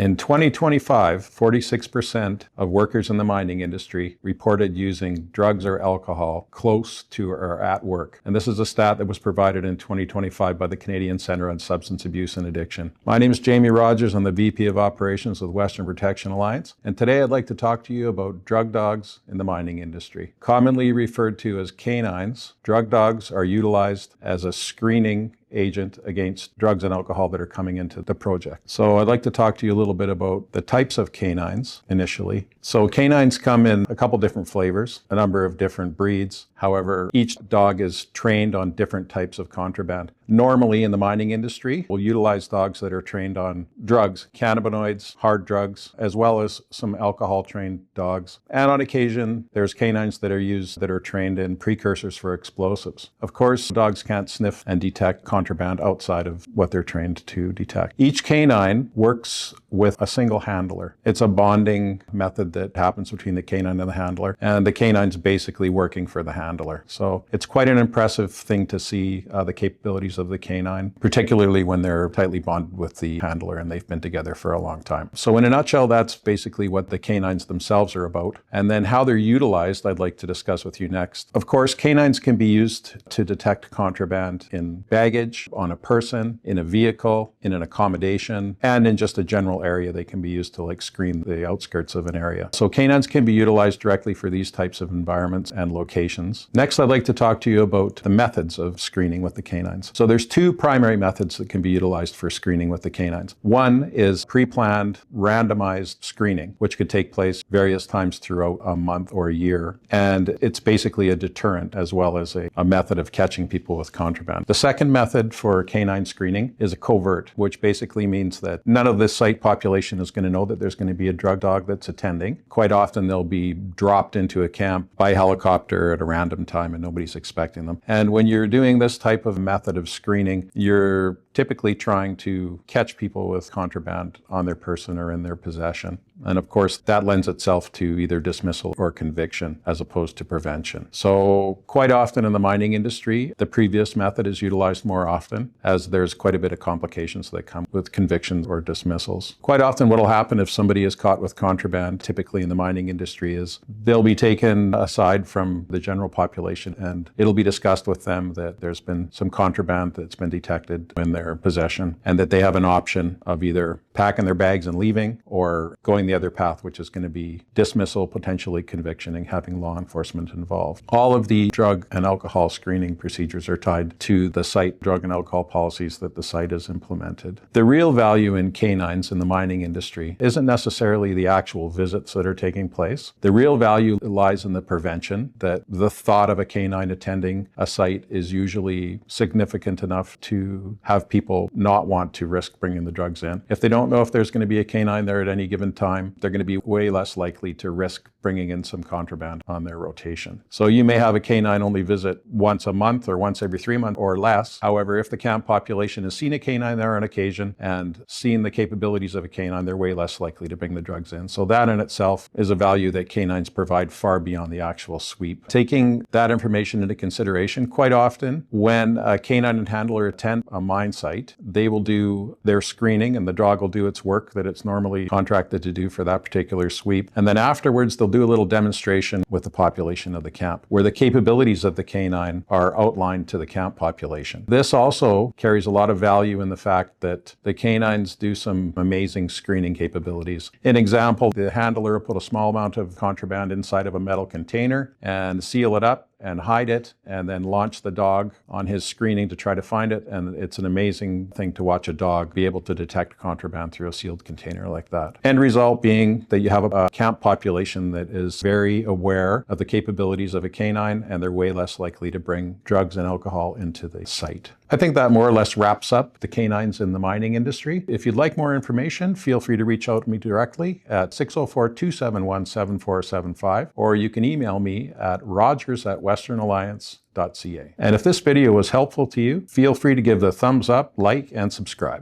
In 2025, 46% of workers in the mining industry reported using drugs or alcohol close to or at work. And this is a stat that was provided in 2025 by the Canadian Centre on Substance Abuse and Addiction. My name is Jamie Rogers. I'm the VP of Operations with Western Protection Alliance. And today I'd like to talk to you about drug dogs in the mining industry. Commonly referred to as canines, drug dogs are utilized as a screening agent against drugs and alcohol that are coming into the project. So I'd like to talk to you a little bit about the types of canines initially. So canines come in a couple different flavors, a number of different breeds. However, each dog is trained on different types of contraband. Normally in the mining industry, we'll utilize dogs that are trained on drugs, cannabinoids, hard drugs, as well as some alcohol-trained dogs. And on occasion, there's canines that are used that are trained in precursors for explosives. Of course, dogs can't sniff and detect contraband outside of what they're trained to detect. Each canine works with a single handler. It's a bonding method that happens between the canine and the handler, and the canine's basically working for the handler. So it's quite an impressive thing to see the capabilities of the canine, particularly when they're tightly bonded with the handler and they've been together for a long time. So in a nutshell, that's basically what the canines themselves are about. And then how they're utilized, I'd like to discuss with you next. Of course, canines can be used to detect contraband in baggage, on a person, in a vehicle, in an accommodation, and in just a general area. They can be used to screen the outskirts of an area. So canines can be utilized directly for these types of environments and locations. Next, I'd like to talk to you about the methods of screening with the canines. So there's two primary methods that can be utilized for screening with the canines. One is pre-planned, randomized screening, which could take place various times throughout a month or a year. And it's basically a deterrent as well as a method of catching people with contraband. The second method for canine screening is a covert, which basically means that none of the site population is going to know that there's going to be a drug dog that's attending. Quite often they'll be dropped into a camp by helicopter at a random time and nobody's expecting them. And when you're doing this type of method of screening, you're typically trying to catch people with contraband on their person or in their possession. And of course, that lends itself to either dismissal or conviction as opposed to prevention. So quite often in the mining industry, the previous method is utilized more often as there's quite a bit of complications that come with convictions or dismissals. Quite often what will happen if somebody is caught with contraband, typically in the mining industry, is they'll be taken aside from the general population and it'll be discussed with them that there's been some contraband that's been detected in their possession and that they have an option of either packing their bags and leaving or going the other path, which is going to be dismissal, potentially conviction, and having law enforcement involved. All of the drug and alcohol screening procedures are tied to the site drug and alcohol policies that the site has implemented. The real value in canines in the mining industry isn't necessarily the actual visits that are taking place. The real value lies in the prevention, that the thought of a canine attending a site is usually significant enough to have people not want to risk bringing the drugs in. If they don't know if there's going to be a canine there at any given time, they're going to be way less likely to risk bringing in some contraband on their rotation. So you may have a canine only visit once a month or once every 3 months or less. However, if the camp population has seen a canine there on occasion and seen the capabilities of a canine, they're way less likely to bring the drugs in. So that in itself is a value that canines provide far beyond the actual sweep. Taking that information into consideration, quite often when a canine and handler attend a mine site, they will do their screening and the dog will do its work that it's normally contracted to do for that particular sweep. And then afterwards, they'll do a little demonstration with the population of the camp where the capabilities of the canine are outlined to the camp population. This also carries a lot of value in the fact that the canines do some amazing screening capabilities. An example, the handler will put a small amount of contraband inside of a metal container and seal it up and hide it and then launch the dog on his screening to try to find it. And it's an amazing thing to watch a dog be able to detect contraband through a sealed container like that. End result being that you have a camp population that is very aware of the capabilities of a canine and they're way less likely to bring drugs and alcohol into the site. I think that more or less wraps up the canines in the mining industry. If you'd like more information, feel free to reach out to me directly at 604-271-7475, or you can email me at rogers@westernalliance.ca. And if this video was helpful to you, feel free to give the thumbs up, like, and subscribe.